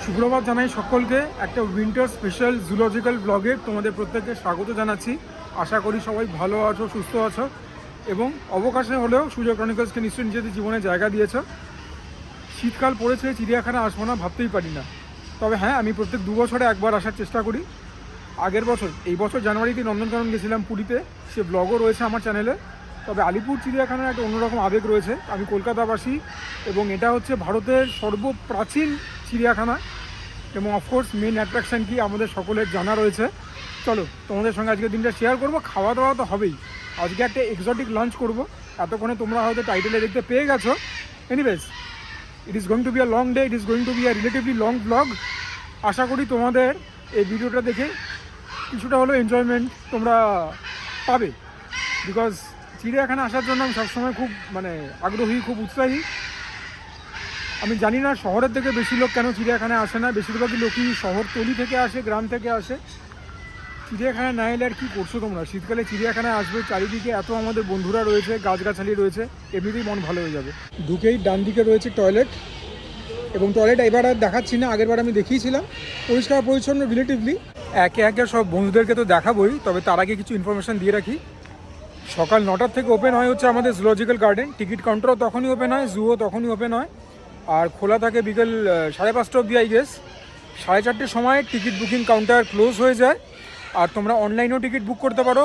শুক্রবার জানাই সকলকে একটা উইন্টার স্পেশাল জুলজিক্যাল ব্লগে তোমাদের প্রত্যেককে স্বাগত জানাচ্ছি। আশা করি সবাই ভালো আছো, সুস্থ আছো এবং অবকাশে হলেও সূর্য ক্রনিকলসকে নিশ্চয়ই নিজেদের জীবনে জায়গা দিয়েছো। শীতকাল পড়েছে, চিড়িয়াখানা আসবো না ভাবতেই পারি না। তবে হ্যাঁ, আমি প্রত্যেক 2 বছরে একবার আসার চেষ্টা করি। আগের বছর, এই বছর জানুয়ারিতে নন্দনকানন গেছিলাম পুরীতে, সে ব্লগও রয়েছে আমার চ্যানেলে। তবে আলিপুর চিড়িয়াখানার একটা অন্যরকম আবেগ রয়েছে। আমি কলকাতাবাসী এবং এটা হচ্ছে ভারতের সর্বপ্রাচীন চিড়িয়াখানা এবং অফকোর্স মেন অ্যাট্রাকশান কি আমাদের সকলের জানা রয়েছে। চলো তোমাদের সঙ্গে আজকের দিনটা শেয়ার করবো। খাওয়া দাওয়া তো হবেই, আজকে একটা এক্সোটিক লাঞ্চ করবো। এতক্ষণে তোমরা হয়তো টাইটেলে দেখতে পেয়ে গেছো। Anyways, it is going to be a long day, it is going to be a relatively long blog. আশা করি তোমাদের এই ভিডিওটা দেখে কিছুটা হলেও এনজয়মেন্ট তোমরা পাবে, বিকজ চিড়িয়াখানা আসার জন্য আমি সবসময় খুব আগ্রহী, খুব উৎসাহী। আমি জানি না শহরের থেকে বেশি লোক কেন চিড়িয়াখানায় আসে না। বেশিরভাগই লোকই শহরতলি থেকে আসে, গ্রাম থেকে আসে। চিড়িয়াখানায় না এলে আর কী করছো তোমরা? শীতকালে চিড়িয়াখানায় আসবে, চারিদিকে এত আমাদের বন্ধুরা রয়েছে, গাছগাছালি রয়েছে, এমনিতেই মন ভালো হয়ে যাবে। ঢুকেই ডান দিকে রয়েছে টয়লেট, এবং টয়লেট এবার আর দেখাচ্ছি না, আগেরবার আমি দেখিয়েছিলাম। পরিষ্কার পরিচ্ছন্ন রিলেটিভলি। একে একে সব বন্ধুদেরকে তো দেখাবোই, তবে তার আগে কিছু ইনফরমেশান দিয়ে রাখি। সকাল 9টার থেকে ওপেন হয় হচ্ছে আমাদের জুলজিক্যাল গার্ডেন। টিকিট কাউন্টারও তখনই ওপেন হয়, জুও তখনই ওপেন হয়, আর খোলা থাকে বিকেল 5:30 অবধি আই গেস। 4:30 সময় টিকিট বুকিং কাউন্টার ক্লোজ হয়ে যায়। আর তোমরা অনলাইনেও টিকিট বুক করতে পারো।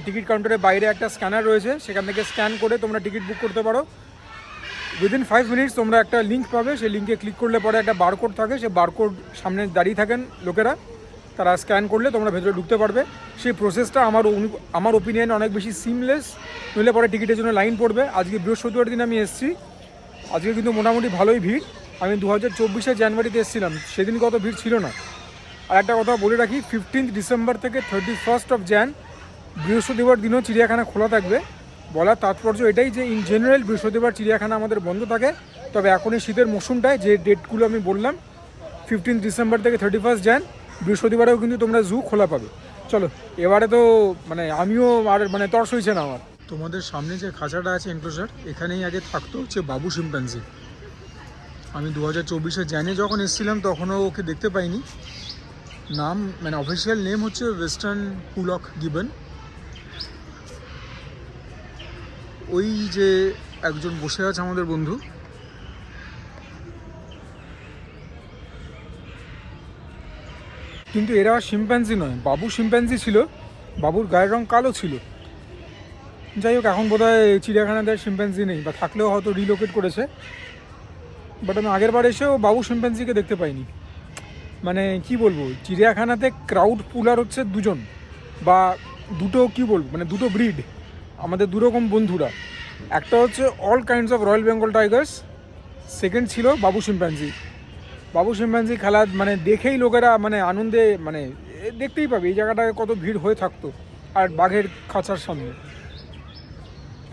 টিকিট কাউন্টারের বাইরে একটা স্ক্যানার রয়েছে, সেখান থেকে স্ক্যান করে তোমরা টিকিট বুক করতে পারো। উইদিন 5 মিনিটস তোমরা একটা লিঙ্ক পাবে, সেই লিঙ্কে ক্লিক করলে পরে একটা বারকোড থাকে, সেই বারকোড সামনে দাঁড়িয়ে থাকেন লোকেরা, তারা স্ক্যান করলে তোমরা ভেতরে ঢুকতে পারবে। সেই প্রসেসটা আমার ওপিনিয়নে অনেক বেশি সিমলেস, নইলে পরে টিকিটের জন্য লাইন পড়বে। আজকে বৃহস্পতিবার দিন আমি এসেছি, আজকে কিন্তু মোটামুটি ভালোই ভিড়। আমি 2024 জানুয়ারিতে এসেছিলাম, সেদিন কত ভিড় ছিল না। আর একটা কথা বলে রাখি, 15 ডিসেম্বর থেকে 31 জান বৃহস্পতিবার দিনও চিড়িয়াখানা খোলা থাকবে। বলার তাৎপর্য এটাই যে ইন জেনারেল বৃহস্পতিবার চিড়িয়াখানা আমাদের বন্ধ থাকে। তবে এখন এই শীতের মৌসুমটায় যে ডেটগুলো আমি বললাম, 15 ডিসেম্বর থেকে 31 জান, বৃহস্পতিবারেও কিন্তু তোমরা জু খোলা পাবে। চলো এবারে তো আমিও আর তর্স হয়েছে না আমার। তোমাদের সামনে যে খাঁচাটা আছে এনক্লোজার, এখানেই আগে থাকতো হচ্ছে বাবু শিম্পাঞ্জি। আমি 2024 জানে যখন এসেছিলাম তখনও ওকে দেখতে পাইনি। নাম অফিসিয়াল নেম হচ্ছে ওয়েস্টার্ন পুলক গিবন। ওই যে একজন বসে আছে আমাদের বন্ধু, কিন্তু এরা শিম্পাঞ্জি নয়, বাবু শিম্পাঞ্জি ছিল। বাবুর গায়ের রং কালো ছিল। যাই হোক, এখন বোধহয় চিড়িয়াখানাতে শিম্পাঞ্জি নেই, বা থাকলেও হয়তো রিলোকেট করেছে। বাট আমি আগের বার এসেও বাবু শিম্পাঞ্জিকে দেখতে পাইনি। কি বলবো, চিড়িয়াখানাতে ক্রাউড পুলার হচ্ছে দুজন বা দুটো, কি বলবো দুটো ব্রিড। আমাদের দুরকম বন্ধুরা, একটা হচ্ছে all kinds of royal Bengal Tigers, second ছিল বাবু শিম্পাঞ্জি। বাবু শিম্পাঞ্জি খেলা দেখেই লোকেরা আনন্দে দেখতেই পাবে এই জায়গাটায় কত ভিড় হয়ে থাকতো। আর বাঘের খাঁচার সামনে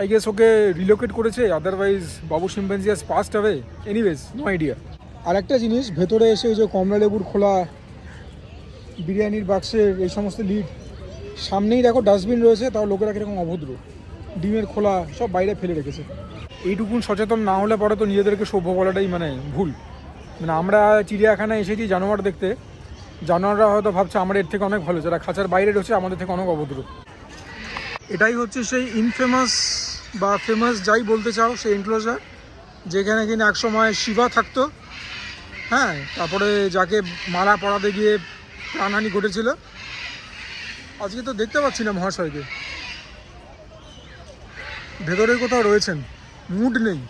আই গেস ওকে রিলোকেট করেছে, otherwise Babu chimpanzee has passed away. Anyways, no idea. আর একটা জিনিস, ভেতরে এসে ওই যে কমলা লেবুর খোলা, বিরিয়ানির বাক্সের এই সমস্ত লিড, সামনেই দেখো ডাস্টবিন রয়েছে, তাও লোকেরা কীরকম অভদ্র, ডিমের খোলা সব বাইরে ফেলে রেখেছে। এইটুকুন সচেতন না হলে পরে তো নিজেদেরকে সভ্য বলাটাই ভুল। আমরা চিড়িয়াখানায় এসেছি জানোয়ার দেখতে, জানোয়াররা হয়তো ভাবছে আমরা এর থেকে অনেক ভালো, যারা খাঁচার বাইরে রয়েছে আমাদের থেকে অনেক অভদ্র। এটাই হচ্ছে সেই ইনফেমাস বা ফেমাস, যাই বলতে চাও, সেই এনক্লোজার যেখানে কিনা একসময় শিবা থাকতো। হ্যাঁ, তারপরে যাকে মালা পড়াতে গিয়ে প্রাণহানি ঘটেছিল। আজকে তো দেখতে পাচ্ছি না মহাশয়কে, ভেতরে কোথাও রয়েছেন, মুড নেই।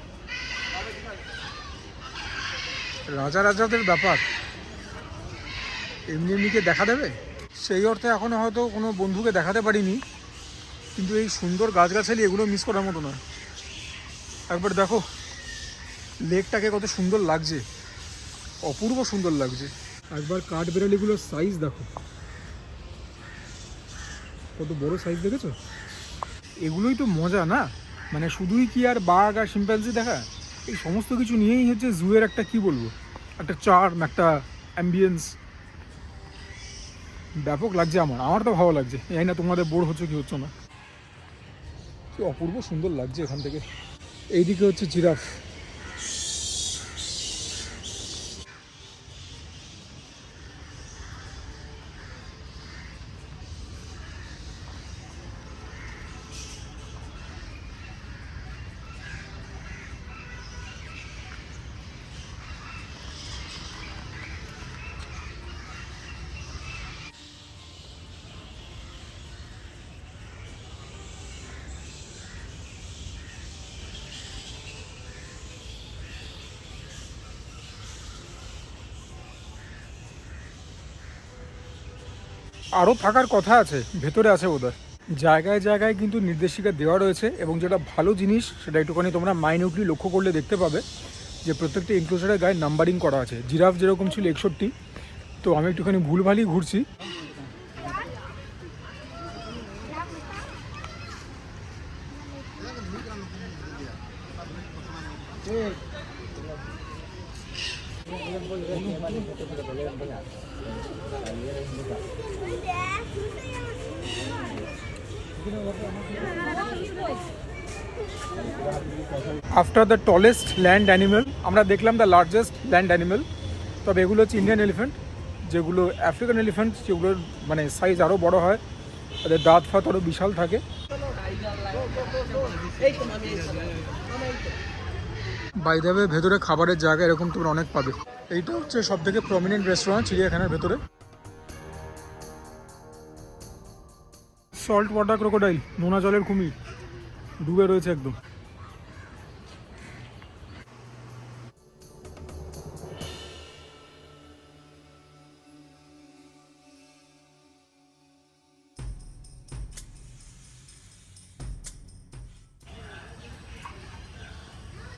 রাজাদের ব্যাপার, এমনিকে দেখা দেবে সেই অর্থে এখনও হয়তো কোনো বন্ধুকে দেখাতে পারিনি, কিন্তু এই সুন্দর গাছগাছালি এগুলো মিস করার মতো নয়। একবার দেখো লেকটাকে কত সুন্দর লাগছে, অপূর্ব সুন্দর লাগছে। একবার কাঠবেড়ালিগুলোর সাইজ দেখো, কত বড় সাইজ, দেখেছো? এগুলোই তো মজা না, শুধুই কি আর বাঘ আর শিম্পাঞ্জি দেখা, এই সমস্ত কিছু নিয়েই হচ্ছে জুয়ের একটা, কি বলবো, একটা চার্ম, একটা অ্যাম্বিয়েন্স। ব্যাপক লাগছে আমার তো ভালো লাগছে। এই না তোমাদের বোর হচ্ছে কি হচ্ছে না, কি অপূর্ব সুন্দর লাগছে এখান থেকে। এইদিকে হচ্ছে জিরাফ, আরও থাকার কথা আছে, ভেতরে আছে বোধহয়। জায়গায় জায়গায় কিন্তু নির্দেশিকা দেওয়া রয়েছে, এবং যেটা ভালো জিনিস সেটা একটুখানি তোমরা মাইনিউটলি লক্ষ্য করলে দেখতে পাবে যে প্রত্যেকটা এনক্লোজারের গায়ে নাম্বারিং করা আছে। জিরাফ যেরকম ছিল 61, তো আমি একটুখানি ভুলভালই ঘুরছি। After the tallest land animal আমরা দেখলাম দ্য লার্জেস্ট ল্যান্ড অ্যানিমেল। তবে এগুলো হচ্ছে ইন্ডিয়ান এলিফ্যান্ট, যেগুলো আফ্রিকান এলিফ্যান্ট যেগুলোর মানে সাইজ আরও বড় হয়, তাদের দাঁত ফাত আরও বিশাল থাকে। বাই দ্য ওয়ে, ভেতরে খাবারের জায়গা এরকম তোমরা অনেক পাবে। এইটা হচ্ছে সব থেকে প্রমিনেন্ট রেস্টুরেন্ট চিড়িয়াখানার ভেতরে। সল্ট ওয়াটার ক্রোকোডাইল, নোনা জলের কুমির, ডুবে রয়েছে একদম।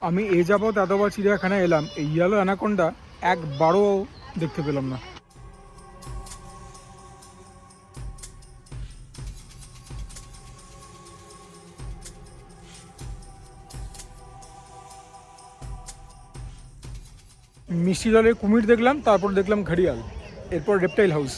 আমি এ যাবৎ এতবার চিড়িয়াখানায় এলাম, এই ইয়েলো অ্যানাকোন্ডা একবারও দেখতে পেলাম না। মিষ্টি জলের কুমির দেখলাম, তারপর দেখলাম ঘড়িয়াল, এরপর রেপটাইল হাউস।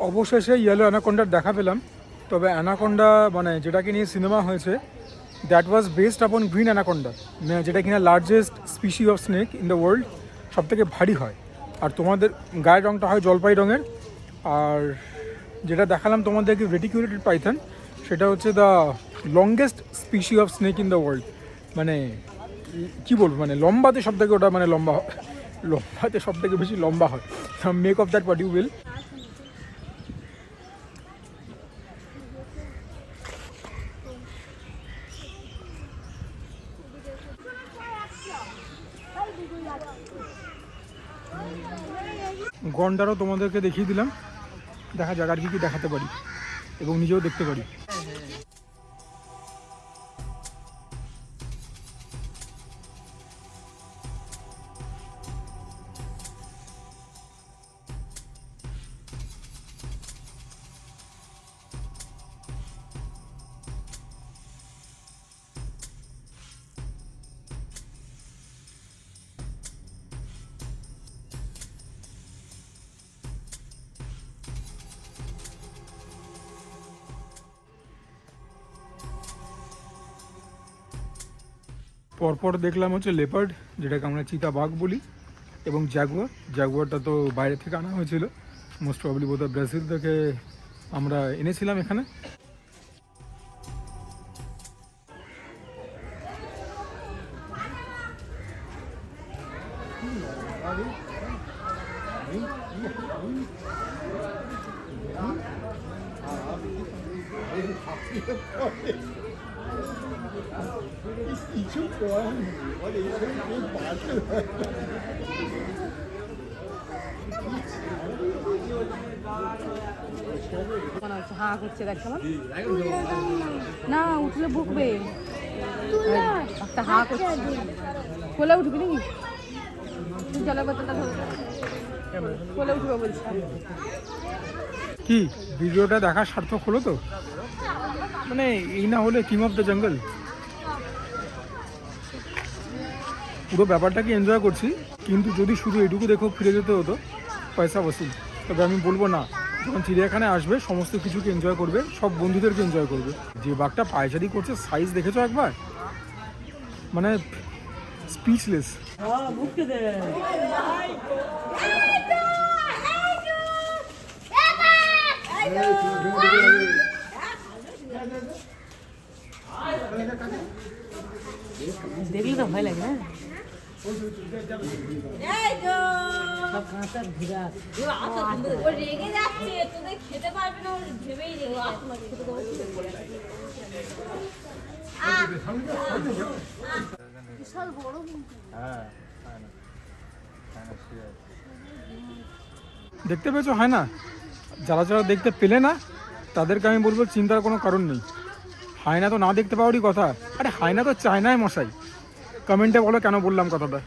অবশেষে ইয়েলো অ্যানাকোন্ডার দেখা পেলাম। তবে অ্যানাকোন্ডা মানে যেটাকে নিয়ে সিনেমা হয়েছে, দ্যাট ওয়াজ বেসড আপন গ্রিন অ্যানাকোন্ডা, যেটা কিনা largest spicy of snake in the world, সব থেকে ভারী হয়। আর তোমাদের গায়ের রঙটা হয় জলপাই রঙের। আর যেটা দেখালাম তোমাদেরকে রেটিকুলেটেড পাইথন, সেটা হচ্ছে the longest spicy of snake in the world. মানে কী বলবো, মানে লম্বাতে সব থেকে ওটা মানে লম্বাতে সব থেকে বেশি লম্বা হয়। Make of that what you will. গন্ডারও তোমাদেরকে দেখিয়ে দিলাম, দেখা যাক আর কি দেখাতে পারি এবং নিজেও দেখতে পারি। পরপর দেখলাম হচ্ছে লেপার্ড, যেটাকে আমরা চিতাবাঘ বলি, এবং জাগুয়ারটা তো বাইরে থেকে আনা হয়েছিল, মোস্ট প্রবলি বোধহয় ব্রাজিল থেকে আমরা এনেছিলাম এখানে। হা করছে দেখো না, উঠলে বুকবে, একটা হা করছে, কোলে উঠবি নাকি? জলের বোতলটা ধরো, কোলে উঠবে বলছি। কি ভিডিওটা দেখা সার্থক হলো তো? মানে এই না হলে কিং অফ দ্য জঙ্গল পুরো ব্যাপারটাকে এনজয় করছি, কিন্তু যদি শুধু এটুকু দেখো ফিরে যেতে হতো পয়সা বসুল। তবে আমি বলবো না, যখন চিড়িয়াখানায় আসবে সমস্ত কিছুকে এনজয় করবে, সব বন্ধুদেরকে এনজয় করবে। যে বাঘটা পায়চারি করছে সাইজ দেখেছো একবার, মানে স্পিচলেস। দেখলে তো ভয় লাগে না? রেগে যাচ্ছে, তোদের খেতে পারবে না, ভেবেই রেগে বিশাল বড়। দেখতে পেয়েছো? হয় না, যারা যারা দেখতে পেলে না তাদেরকে আমি বলবো চিন্তার কোনো কারণ নেই। হায়না তো না দেখতে পাওয়ারই কথা। আরে হায়না তো চায়নায় মশাই। কমেন্টে বলো কেন বললাম কথাটা।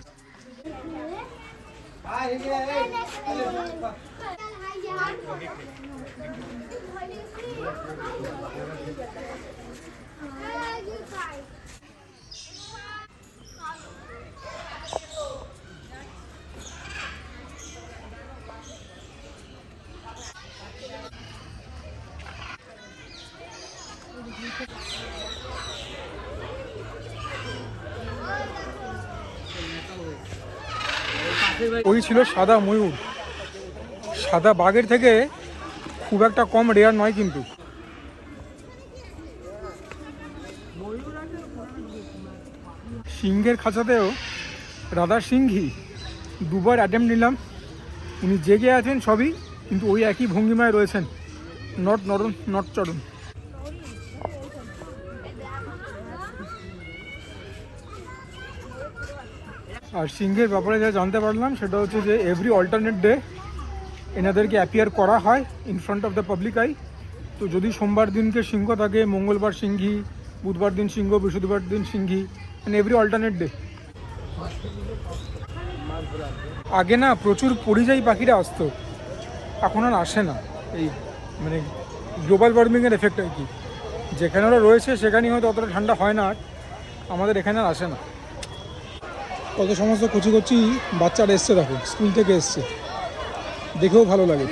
ওই ছিল সাদা ময়ূর। সাদা বাঘের থেকে খুব একটা কম রেয়ার নয় কিন্তু। সিংহের খাঁচাতেও রাধা সিংহী দুবার অ্যাটেম্প নিলাম, উনি জেগে আছেন সবই, কিন্তু ওই একই ভঙ্গিমায় রয়েছেন, নট নরম নট চরণ। আর সিংহের ব্যাপারে যা জানতে পারলাম সেটা হচ্ছে যে এভরি অল্টারনেট ডে এনাদেরকে অ্যাপিয়ার করা হয় in front of the public I. তো যদি সোমবার দিনকে সিংহ থাকে, মঙ্গলবার সিংহী, বুধবার দিন সিংহ, বৃহস্পতিবার দিন সিংহী, মানে এভরি অল্টারনেট ডে। আগে না প্রচুর পরিযায়ী পাখিরা আসতো, এখন আর আসে না। এই মানে গ্লোবাল ওয়ার্মিংয়ের এফেক্ট আর কি। যেখানে ওরা রয়েছে সেখানেই হয়তো অতটা ঠান্ডা হয় না, আমাদের এখানে আর আসে না। কত সমস্ত কচি কচি বাচ্চারা এসছে, দেখো স্কুল থেকে এসছে, দেখেও ভালো লাগে।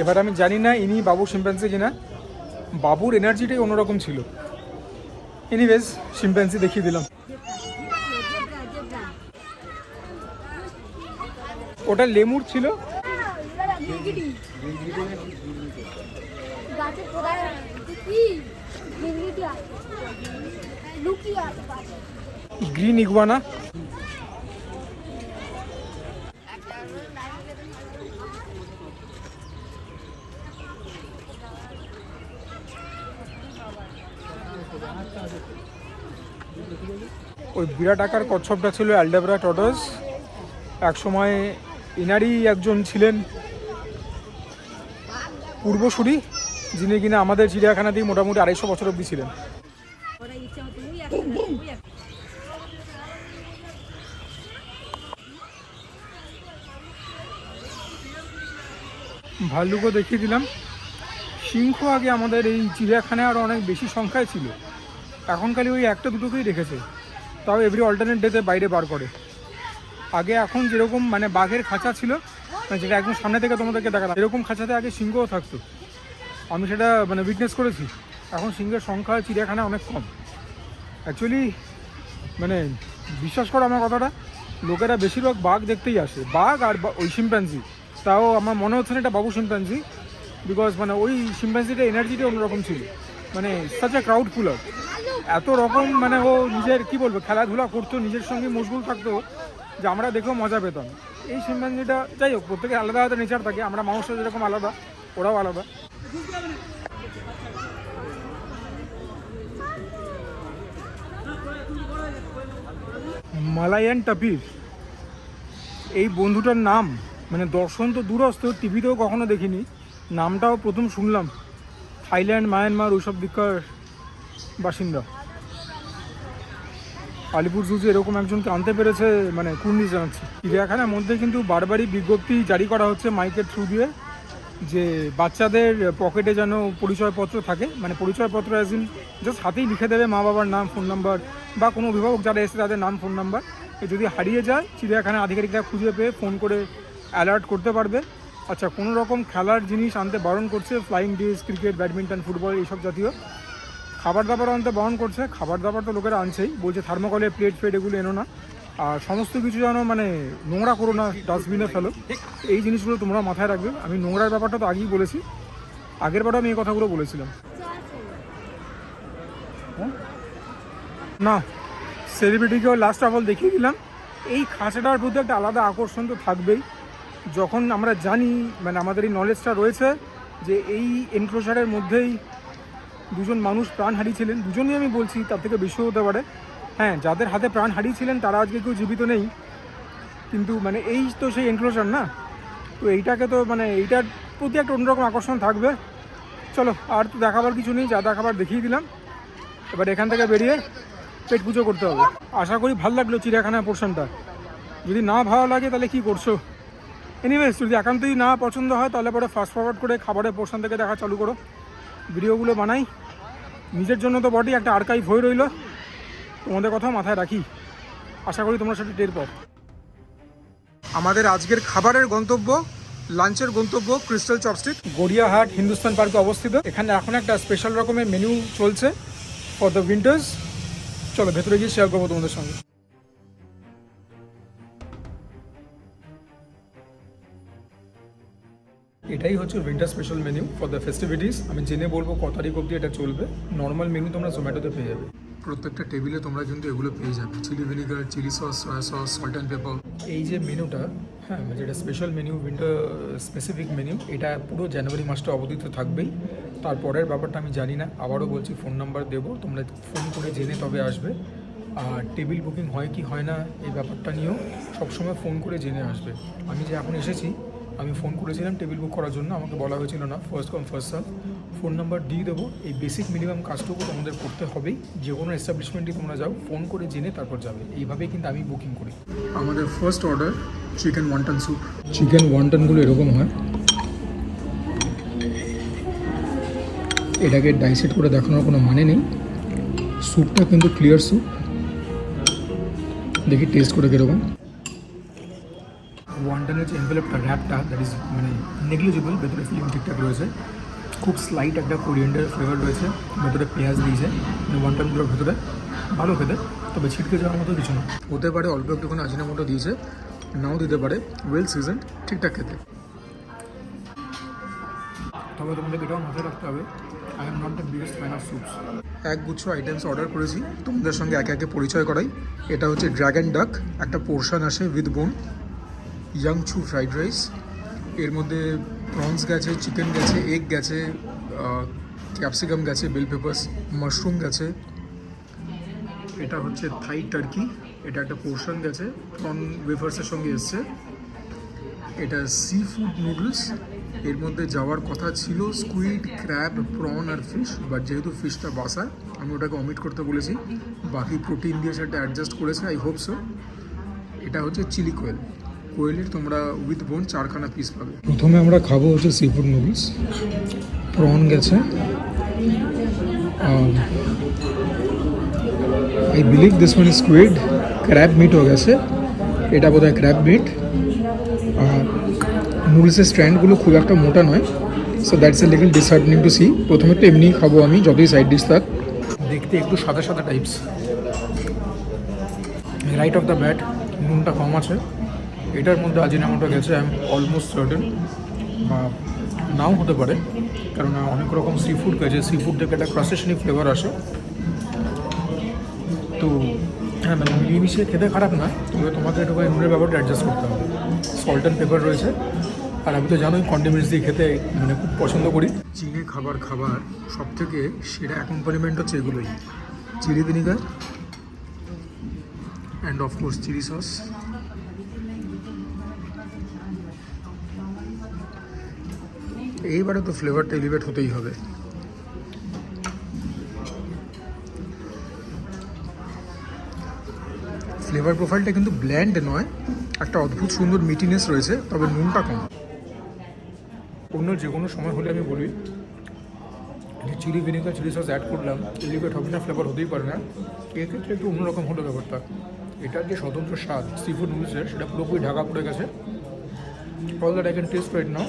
এবার আমি জানি না ইনি বাবুর শিম্পাঞ্জি কিনা, বাবুর এনার্জিটাই অন্যরকম ছিল। এনিওয়েজ শিম্পাঞ্জি দেখিয়ে দিলাম। ওটা লেমুর ছিল। Green iguana. ওই বিরাট আকার কচ্ছপটা ছিল অ্যালডেব্রা টর্টয়েস। একসময় ইনারই একজন ছিলেন পূর্বসূরি, যিনি কিনা আমাদের চিড়িয়াখানাতেই মোটামুটি 250 বছর অবধি ছিলেন। ভাল্লুকও দেখিয়ে দিলাম। সিংহ আগে আমাদের এই চিড়িয়াখানায় আরও অনেক বেশি সংখ্যায় ছিল, এখন খালি ওই একটা দুটোকেই রেখেছে, তাও এভরি অল্টারনেট ডেতে বাইরে বার করে। আগে এখন যেরকম মানে বাঘের খাঁচা ছিল, মানে যেটা একদম সামনে থেকে তোমাদেরকে দেখালাম, এরকম খাঁচাতে আগে সিংহও থাকতো, আমি সেটা মানে উইটনেস করেছি। এখন সিংহের সংখ্যা চিড়িয়াখানায় অনেক কম অ্যাকচুয়ালি। মানে বিশ্বাস করো আমার কথাটা, লোকেরা বেশিরভাগ বাঘ দেখতেই আসে, বাঘ আর ওই শিম্পাঞ্জি। তাও আমার মনে হচ্ছে না এটা বাবু শিম্পাঞ্জি, বিকজ মানে ওই শিম্পাঞ্জিটা এনার্জিটা অন্যরকম ছিল, মানে সাচ এ ক্রাউড ফুলার। এত রকম মানে ও নিজের কি বলবো খেলাধুলা করতো, নিজের সঙ্গে মশগুল থাকতো, যে আমরা দেখেও মজা পেতাম। এই শিম্পাঞ্জিটা যাই হোক, প্রত্যেকের আলাদা আলাদা নেচার থাকে, আমরা মানুষরা যেরকম আলাদা ওরাও আলাদা। মালায়ান টাপির এই বন্ধুটার নাম মানে দর্শন তো দূরস্থ, টিভিতেও কখনো দেখিনি, নামটাও প্রথম শুনলাম। থাইল্যান্ড, মায়ানমার ওইসব দিককার বাসিন্দা। আলিপুর জুজে এরকম একজনকে আনতে পেরেছে, মানে কুর্নিশ জানাচ্ছি। চিড়িয়াখানার মধ্যে কিন্তু বারবারই বিজ্ঞপ্তি জারি করা হচ্ছে মাইকের থ্রু দিয়ে, যে বাচ্চাদের পকেটে যেন পরিচয়পত্র থাকে, মানে পরিচয়পত্র অ্যাজ ইন জাস্ট হাতেই লিখে দেবে মা বাবার নাম, ফোন নাম্বার, বা কোনো অভিভাবক যারা এসে তাদের নাম, ফোন নাম্বার। যদি হারিয়ে যায় চিড়িয়াখানার আধিকারিকরা খুঁজে পেয়ে ফোন করে অ্যালার্ট করতে পারবে। আচ্ছা, কোনো রকম খেলার জিনিস আনতে বারণ করছে, flying disc, cricket, badminton, football এইসব জাতীয়। খাবার দাবার আনতে বারণ করছে, খাবার দাবার তো লোকেরা আনছেই, বলছে থার্মোকলের প্লেট ফ্লেট এগুলো এনো না, আর সমস্ত কিছু যেন মানে নোংরা করো না, ডাস্টবিনে ফেলো, এই জিনিসগুলো তোমরা মাথায় রাখবে। আমি নোংরার ব্যাপারটা তো আগেই বলেছি, আগের বারও আমি এই কথাগুলো বলেছিলাম। না, সেলিব্রিটিকেও লাস্ট অফ অল দেখিয়ে দিলাম। এই খাঁচাটার প্রতি একটা আলাদা আকর্ষণ তো থাকবেই, যখন আমরা জানি, মানে আমাদের এই নলেজটা রয়েছে যে এই এনক্লোজারের মধ্যেই দুজন মানুষ প্রাণ হারিয়েছিলেন। দুজনই আমি বলছি, তার থেকে বেশিও হতে পারে। হ্যাঁ, যাদের হাতে প্রাণ হারিয়েছিলেন তারা আজকে কেউ জীবিত নেই, কিন্তু মানে এই তো সেই এনক্লোজার না, তো এইটাকে তো মানে এইটার প্রতি একটা অন্যরকম আকর্ষণ থাকবে। চলো, আর তো দেখাবার কিছু নেই, যা দেখাবার দেখিয়ে দিলাম। এবার এখান থেকে বেরিয়ে পেট পুজো করতে হবে। আশা করি ভালো লাগলো চিড়িয়াখানার পোর্শনটা। যদি না ভালো লাগে তাহলে কি করছো? এনিওয়েজ, যদি একান্তই না পছন্দ হয় তাহলে পরে ফাস্ট ফরওয়ার্ড করে খাবারের পোর্শন থেকে দেখা চালু করো। ভিডিওগুলো বানাই নিজের জন্য তো বডি, একটা আর্কাইভ হয়ে রইল, তোমাদের কথাও মাথায় রাখি। আশা করি তোমরা সেটা টের পাও। আমাদের আজকের খাবারের গন্তব্য, লাঞ্চের গন্তব্য ক্রিস্টাল চপস্টিক, গড়িয়াহাট হিন্দুস্তান পার্কে অবস্থিত। এখানে এখন একটা স্পেশাল রকমের মেনু চলছে ফর দ্য উইন্টার্স। চলো ভেতরে গিয়ে শেয়ার করবো তোমাদের সঙ্গে। এটাই হচ্ছে winter special menu for the festivities. আমি জেনে বলবো ক তারিখ অবধি এটা চলবে। নর্মাল মেনু তোমরা জোম্যাটোতে পেয়ে যাবে। প্রত্যেকটা টেবিলে তোমরা কিন্তু এগুলো পেয়ে যাবে, chilli vinegar, chilli sauce, soya sauce, salt and pepper. এই যে মেনুটা, হ্যাঁ, যেটা special menu, winter specific menu, এটা পুরো জানুয়ারি মাসটা অবধি তো থাকবেই। তারপরের ব্যাপারটা আমি জানি না, আবারও বলছি ফোন নাম্বার দেবো, তোমরা ফোন করে জেনে তবে আসবে। আর টেবিল বুকিং হয় কি হয় না এই ব্যাপারটা নিয়েও সবসময় ফোন করে জেনে আসবে। আমি যে এখন এসেছি, আমি ফোন করেছিলাম টেবিল বুক করার জন্য, আমাকে বলা হয়েছিল না, first come first serve. Phone number দিয়ে দেবো। এই বেসিক মিনিমাম কাজটুকু তোমাদের করতে হবেই। যে কোনো এস্টাবলিশমেন্টে তোমরা যাও, ফোন করে জেনে তারপর যাবে। এইভাবেই কিন্তু আমি বুকিং করি। আমাদের first order chicken wonton soup. Chicken ওয়ান্টনগুলো এরকম হয়, এটাকে ডাইসেট করে দেখানোর কোনো মানে নেই। স্যুপটা কিন্তু ক্লিয়ার স্যুপ, দেখি টেস্ট করে কীরকম। ওয়ান্টনের যে এনভেলপটা, র্যাপটা, দ্যাট ইজ মানে নেগলিজিবল, ভেতরে ফিলিং ঠিকঠাক রয়েছে। খুব স্লাইট একটা কোরিয়েন্ডার ফ্লেভার রয়েছে, ভেতরে পেঁয়াজ দিয়েছে, মানে ওয়ান্টনগুলোর ভেতরে ভালো খেতে, তবে ছিটকে যাওয়ার মতো কিছু না। হতে পারে অল্প একটুখানি আজিনামোটো দিয়েছে, নাও দিতে পারে, ওয়েল সিজন, ঠিকঠাক খেতে। তবে তোমাদের এটাও মাথায় রাখতে হবে, I am not the biggest fan of soups. একগুচ্ছ আইটেমস অর্ডার করেছি, তোমাদের সঙ্গে একে একে পরিচয় করাই। এটা হচ্ছে ড্র্যাগন ডাক, একটা পোর্শন আসে উইথ বোন। ইয়াংচু ফ্রাইড রাইস, এর মধ্যে প্রনস গেছে, চিকেন গেছে, এগ গেছে, ক্যাপসিকাম গেছে, বেল পেপার্স, মাশরুম গেছে। এটা হচ্ছে থাই টার্কি, এটা একটা পোর্শন গেছে, প্রন ওয়েফার্সের সঙ্গে এসছে। এটা সি ফুড নুডলস, এর মধ্যে যাওয়ার কথা ছিল স্কুইড, ক্র্যাব, প্রন আর ফিশ, বাট যেহেতু ফিশটা বাসা, আমি ওটাকে অমিট করতে বলেছি। বাকি প্রোটিন দিয়ে সেটা অ্যাডজাস্ট করেছে, আই হোপ সো। এটা হচ্ছে চিলি কোয়েল, কোয়েলের তোমরা উইথ বোন 4খানা পিস পাবে। প্রথমে আমরা খাবো হচ্ছে সি ফুড নুডলস। প্রন গেছে, I believe this one is squid. Crab মিটও গেছে, এটা বোধহয় ক্র্যাব মিট। নুডলসের স্ট্র্যান্ডগুলো খুব একটা মোটা নয়, so that's a little disheartening to see. প্রথমে তো এমনিই খাবো আমি, যতই সাইড ডিশ থাক। দেখতে একটু সাদা সাদা types, right of the bat নুনটা কম আছে। এটার মধ্যে আজিনামোটো গেছে, আই এম অলমোস্ট সার্টেন, বা নাও হতে পারে, কারণ অনেক রকম সি ফুড গেছে। সি ফুড থেকে একটা ক্রাসেশনি ফ্লেভার আসে, তো হ্যাঁ, মানে মিলিয়ে মিশিয়ে খেতে খারাপ না, তবে তোমাকে একটু নুনের ব্যাপারটা অ্যাডজাস্ট করতে হবে। সল্ট অ্যান্ড পেপার রয়েছে, আর আমি তো জানোই কন্ডিমেন্টস দিয়ে খেতে মানে খুব পছন্দ করি। চীনে খাবার সব থেকে সেরা অ্যাকম্পানিমেন্ট হচ্ছে এগুলোই, chilli vinegar and of course chilli sauce. এইবারে তো ফ্লেভারটা এলিভেট হতেই হবে। ফ্লেভার প্রোফাইলটা কিন্তু ব্ল্যান্ড নয়, একটা অদ্ভুত সুন্দর মিটিনেস রয়েছে, তবে নুনটা কম। অন্য যে কোনো সময় হলে আমি বলি chilli vinegar chilli sauce add করলাম, এলিভেট হবে না, ফ্লেভার হতেই পারে না। এক্ষেত্রে একটু অন্যরকম হলো ব্যাপারটা। এটার যে স্বতন্ত্র স্বাদ সি ফুড নুডলসের, সেটা পুরোপুরি ঢাকা পড়ে গেছে। All that I can taste right now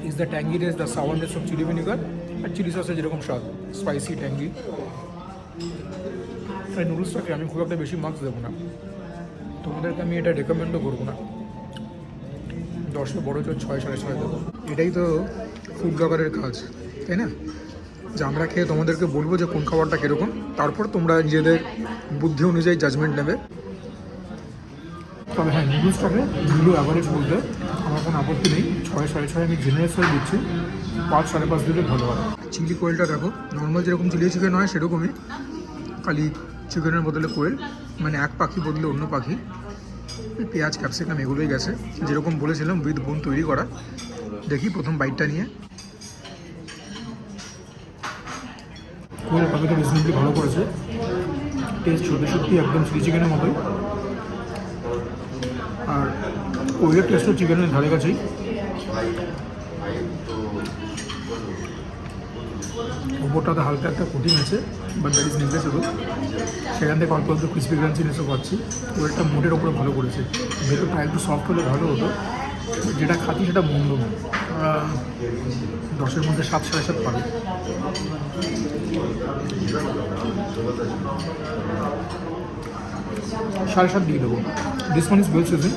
is the tanginess, the sourness of chilli vinegar আর চিলি সসের যেরকম স্বাদ, স্পাইসি ট্যাঙ্গি। এই নুডলসটাকে আমি খুব একটা বেশি মার্কস দেবো না, তোমাদেরকে আমি এটা রেকমেন্ডও করবো না। 10-এ বড় জোর 6-6.5 দেবো। এটাই তো ফুড ব্লগারের কাজ, তাই না? যে আমরা খেয়ে তোমাদেরকে বলবো যে কোন খাবারটা কীরকম, তারপর তোমরা নিজেদের বুদ্ধি অনুযায়ী জাজমেন্ট নেবে। তবে হ্যাঁ, নুডলসটাকে বিলো অ্যাভারেজ বলতে আমার কোনো আপত্তি নেই। 6-6.5 আমি জেনারেস হয়ে দিচ্ছি, 5-5.5 দিলে ভালো হয়। চিলি কোয়েলটা দেখো, নর্মাল যেরকম চিলি চিকেন হয় সেরকমই, খালি চিকেনের বদলে কোয়েল, মানে এক পাখি বদলে অন্য পাখি। পেঁয়াজ ক্যাপসিকাম এগুলোই গেছে, যেরকম বলেছিলাম উইথ বোন তৈরি করা। দেখি প্রথম বাইটটা নিয়ে। কোয়েল পাখিটা রিজনেবলি ভালো করেছে, টেস্ট সত্যি সত্যি একদম চিলি চিকেনের মতোই। আর কোয়েলের টেস্টও চিকেনের ধারে কাছেই। ওপরটাতে হালকা একটা কোটিং আছে, বাট দ্যাট ইজ নেগলেজেবল। সেখান থেকে অল্প অল্প ক্রিসপি ক্রাঞ্চিনেসও পাচ্ছি। কোয়েলটা মোটের ওপরে ভালো করেছে, ভেতরটা একটু সফট হলে ভালো হতো। যেটা খাচ্ছি সেটা মন্দ না, 10-এর মধ্যে 7-7.5 পাবে। 7.5 দিয়ে দেবো। This one is well season.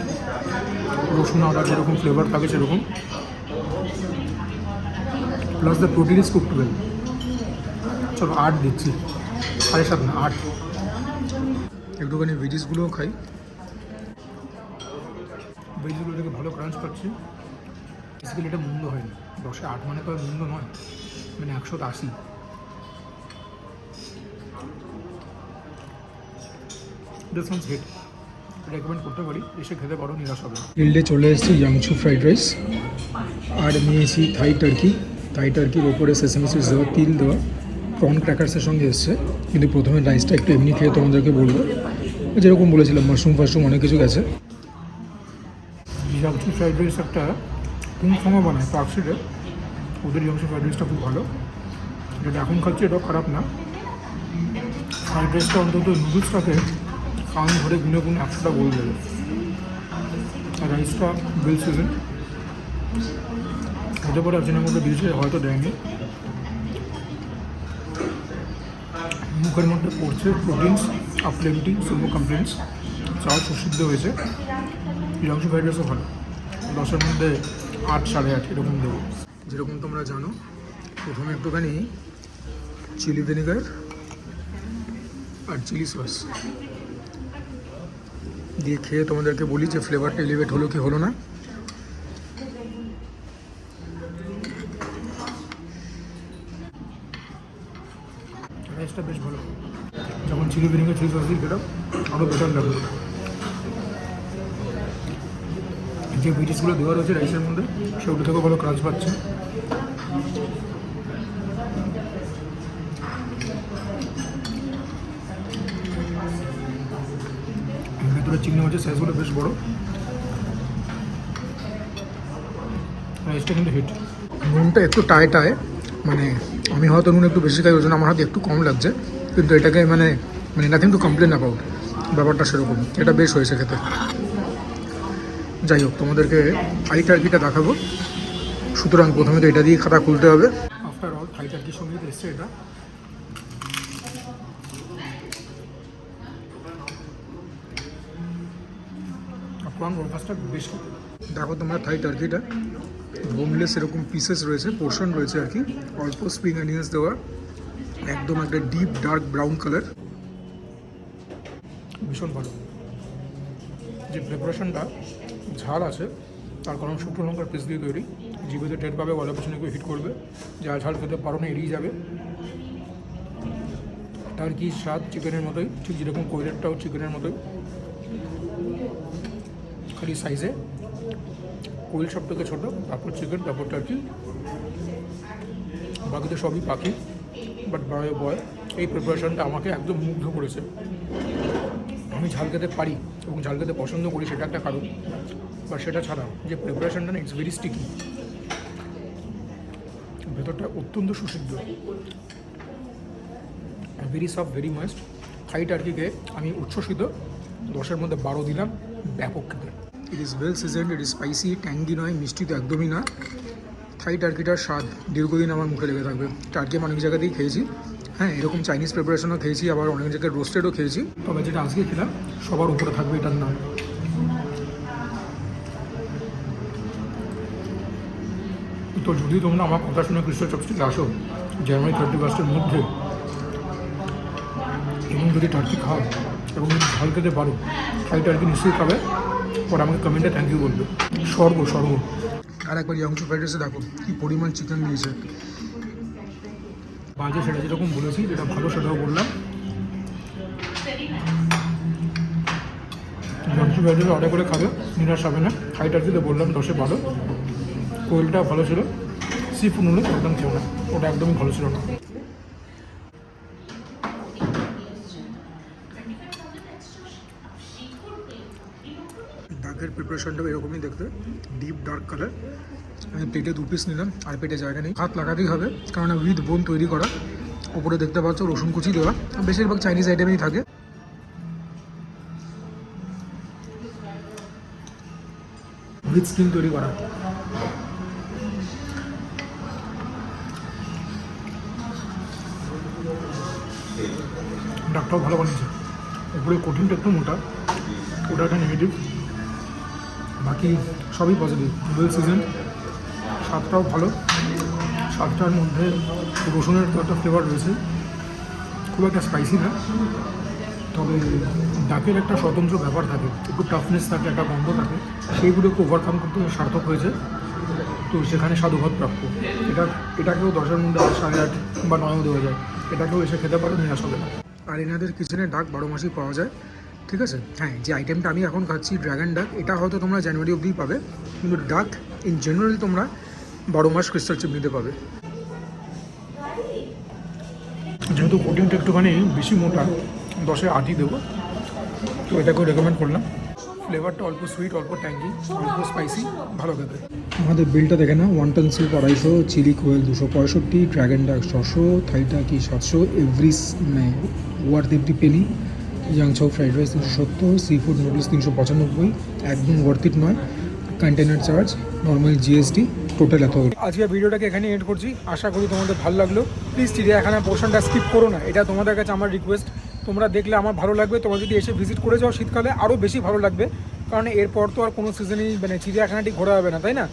রসুন আদা যেরকম ফ্লেভার থাকে সেরকম, plus the protein is cooked well. চলো 8 দিচ্ছি, 7.5 না 8। একটুখানি ভেজিসগুলোও খাই। ভেজিসগুলো থেকে ভালো ক্রাঞ্চ পাচ্ছি। বেসিক্যালি এটা মন্দ হয়নি, 10-এ 8 মানে তো মন্দ নয়, মানে 180। দিস ওয়ানস হিট, রেকমেন্ড করতে পারি, এসে খেতে পারো, নিরাশ হবে। ফিল্ডে চলে এসেছি ইয়াংচু ফ্রাইড রাইস, আর নিয়েছি থাই টার্কি। থাই টার্কির ওপরে সেসামি সিডস দেওয়া, তিল দেওয়া, প্রন ক্র্যাকার্সের সঙ্গে এসছে। কিন্তু প্রথমে রাইসটা একটু এমনি খেয়ে তোমাদেরকে বলবো, যেরকম বলেছিলাম মাশরুম অনেক কিছু গেছে। ইয়াংচু ফ্রাইড রাইস একটা পুংসমা বানায় পার্কশিটে, ওদের ইয়াংচু ফ্রাইড রাইসটা খুব ভালো। যেটা এখন খাচ্ছি এটাও খারাপ না। ফ্রাইড রাইসটা অন্তত নুডলসটাকে কান ধরে গুনে 100টা বলে দেবে। আর রাইসটা ওয়েল সিজন, হতে পারে আজকের মধ্যে দিয়েছে, হয়তো দেয়নি। মুখের মধ্যে পড়ছে প্রোটিনস আপলেন্টি, সুমো কমপ্লেন্টস, চাও সুসিদ্ধ হয়েছে। ইয়াংচু ফ্রাইড রাইসও ভালো, 10-এর মধ্যে 8-8.5 এরকম দেবো। যেরকম তোমরা জানো, প্রথমে একটুখানি চিলি ভিনেগার আর চিলি সস দিয়ে খেয়ে তোমাদেরকে বলি যে ফ্লেভারটা এলিভেট হলো কি হলো না। রাইসটা বেশ ভালো, যখন চিলি ভিনেগার চিলি সস দিয়ে খেলাম আরও বেটার লাগলো। যে ভিজিসগুলো দেওয়া রয়েছে রাইসের মধ্যে, সেগুলো থেকেও ভালো ক্রাঞ্চ পাচ্ছে। ভেতরে চিংড়ি মাছের সাইজগুলো বেশ বড়। রাইসটা কিন্তু হিট। নুনটা একটু টায়, মানে আমি হয়তো নুন একটু বেশি খাই, ওই জন্য আমার হাতে একটু কম লাগছে, কিন্তু এটাকে মানে নাথিং টু কমপ্লেন অ্যাবাউট, ব্যাপারটা সেরকম। এটা বেশ হয়েছে খেতে। যাই হোক, তোমাদেরকে থাই টার্কিটা দেখাবো, সুতরাং প্রথমে তো এটা দিয়ে খাতা খুলতে হবে। আফটার অল থাই টার্কির সঙ্গে এসছে এটা। বেশ দেখো তোমরা থাই টার্কিটা বোনলেস এরকম পিসেস রয়েছে, পোর্শন রয়েছে আর কি, অল্প স্প্রিং অনিয়ন্স দেওয়া, একদম একটা ডিপ ডার্ক ব্রাউন কালার, ভীষণ ভালো। যে প্রিপারেশনটা ঝাল আছে, তার কারণ শুকনো লঙ্কার পিস দিয়ে তৈরি, জিভেতে টের পাবে, গলা পেছনে কেউ হিট করবে, যা ঝাল খেতে পারো না এড়িয়ে যাবে। টার্কির স্বাদ চিকেনের মতোই, ঠিক যেরকম কোয়েলেরটাও চিকেনের মতোই, খালি সাইজে কোয়েল সব থেকে ছোটো, তারপর চিকেন, তারপর টার্কি, বাকি তো সবই পাখি। বাট বয় এই প্রিপারেশনটা আমাকে একদম মুগ্ধ করেছে। আমি ঝাল খেতে পারি এবং ঝাল খেতে পছন্দ করি, সেটা একটা কারণ। বা সেটা ছাড়া যে প্রিপারেশনটা না, ইটস ভেরি স্টিকি, ভেতরটা অত্যন্ত সুসিদ্ধ, ভেরি সফট, ভেরি ময়েস্ট। থাই টার্কিকে আমি উচ্ছ্বসিত, 10-এর মধ্যে 12 দিলাম, ব্যাপক খেতে। It is well seasoned, it is spicy, tangy নয়, মিষ্টি তো একদমই না। থাই টার্কিটার স্বাদ দীর্ঘদিন আমার মুখে লেগে থাকবে। টার্কি আমি অনেক জায়গাতেই খেয়েছি, হ্যাঁ, এরকম চাইনিজ প্রিপারেশনও খেয়েছি, আবার অনেক জায়গায় রোস্টেডও খেয়েছি, তবে যেটা আজকে খেলাম সবার উপরে থাকবে এটার নাম। তো যদি তোমরা আমার কথা শুনে ক্রিস্টাল চপস্টিক আসো জানুয়ারি 31-এর মধ্যে, এবং যদি টার্কি খাও এবং যদি ঝাল খেতে পারো, থাই টার্কি নিশ্চয়ই খাবে, পরে আমাকে কমেন্টে থ্যাংক ইউ বলবে। স্বর্গ। আর একবার ইয়াংচু ফ্রাইড রাইসে দেখো কী পরিমাণ চিকেন দিয়েছে। বাজে সেটা যেরকম বলেছি, যেটা ভালো সেটাও বললাম। ইয়াংচু ফ্রাইড রাইস অর্ডার করে খাবে, নিরাশ হবে না। থাই টার্কিতে বললাম 10-এ 12। কোয়েলটা ভালো ছিল, সি ফুড নুডলস একদম ছিল না, ওটা একদমই ভালো ছিল না। ডাকের প্রিপারেশনটাও এরকমই দেখতে, ডিপ ডার্ক কালার। আমি প্লেটে 2 পিস নিলাম, আর পেটে জায়গা নেই, হাত লাগাতেই হবে, কারণ উইথ বোন তৈরি করা। ওপরে দেখতে পাচ্ছ রসুন কুচি দেওয়া, বেশিরভাগ চাইনিজ আইটেমেই থাকে। উইথ স্কিন তৈরি করা। ডাকটাও ভালো বানিয়েছে, উপরে কঠিনটা একটু মোটা, ওটা একটা নেগেটিভ, বাকি সবই পজিটিভ। ওয়েল সিজন, স্বাদটাও ভালো, স্বাদটার মধ্যে রসুনের তো একটা ফ্লেভার রয়েছে, খুব একটা স্পাইসি না, তবে ডাকের একটা স্বতন্ত্র ব্যাপার থাকে, একটু টাফনেস থাকে, একটা গন্ধ থাকে, সেইগুলোকে ওভারকাম করতে সার্থক হয়েছে। তো সেখানে সাধুভাত প্রাপ্য। এটাকেও 10-এর মধ্যে 8.5 বা 9ও দেওয়া যায়, এটাকেও এসে খেতে পারো, নিরাশ হবে না। আর এনাদের কিচেনে ডাক 12 মাসই পাওয়া যায়, ঠিক আছে। হ্যাঁ, যে আইটেমটা আমি এখন খাচ্ছি ড্রাগন ডাক, এটা হয়তো তোমরা জানুয়ারি অবধিই পাবে, কিন্তু ডাক ইন জেনারেল তোমরা 12 মাস ক্রিস্টাল চিমনিতে পাবে। যেহেতু কোটিংটা একটুখানি বেশি মোটা, 10-এ 8ই দেবো, তো এটাকেও রেকমেন্ড করলাম। ফ্লেভারটা অল্প সুইট, অল্প ট্যাঙ্গি, অল্প স্পাইসি, ভালো খেতে। আমাদের বিলটা দেখে না, wonton soup 250, chilli quail 265, dragon duck 600, Thai turkey 700, every মানে worth every penny, Yangzhou fried rice 370, seafood noodles 395, একদম ওয়ার্থ ইট নয়, container charge, normal GST, total এত। আজকে ভিডিওটাকে এখানে এন্ড করছি, আশা করি তোমাদের ভালো লাগলো। প্লিজ চিড়িয়াখানার পোর্শনটা স্কিপ করো না, এটা তোমাদের কাছে আমার রিকোয়েস্ট। তোমরা দেখলে আমার ভালো লাগবে, তোমরা যদি এসে ভিজিট করে যাও শীতকালে আরও বেশি ভালো লাগবে, কারণ এরপর তো আর কোনো সিজনেই মানে চিড়িয়াখানাটি ঘোরা হবে না, তাই না?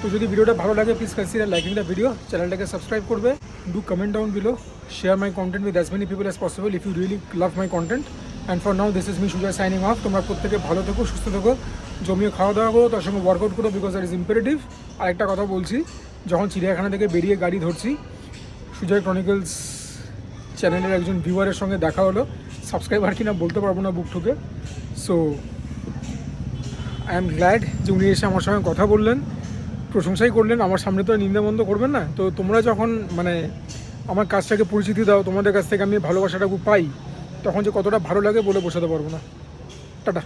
তো যদি ভিডিওটা ভালো লাগে, please consider liking the video, চ্যানেলটাকে সাবস্ক্রাইব করবে, do comment down below, share my content with as many people as possible if you really love my content. And for now this is me Sujoy signing off. তোমরা প্রত্যেকে ভালো থেকো, সুস্থ থেকো, জমিয়ে খাওয়া দাওয়া করো, তার সঙ্গে ওয়ার্কআউট করো, বিকজ দ্যাট ইজ ইম্পারেটিভ। আরেকটা কথা বলছি, যখন চিড়িয়াখানা থেকে বেরিয়ে গাড়ি ধরছি, সুজয় ক্রনিকলস চ্যানেলের একজন ভিউয়ারের সঙ্গে দেখা হলো, সাবস্ক্রাইবার কিনা বলতে পারবো না বুক ঠুকে। সো আই এম গ্ল্যাড যে উনি এসে আমার সঙ্গে কথা বললেন, প্রশংসাই করলেন, আমার সামনে তো নিন্দা বন্ধ করবেন না। তো তোমরা যখন মানে আমার কাজটাকে পরিচিতি দাও, তোমাদের কাছ থেকে আমি ভালোবাসাটাকে পাই, তখন যে কতটা ভালো লাগে বলে বোঝাতে পারবো না। টাটা।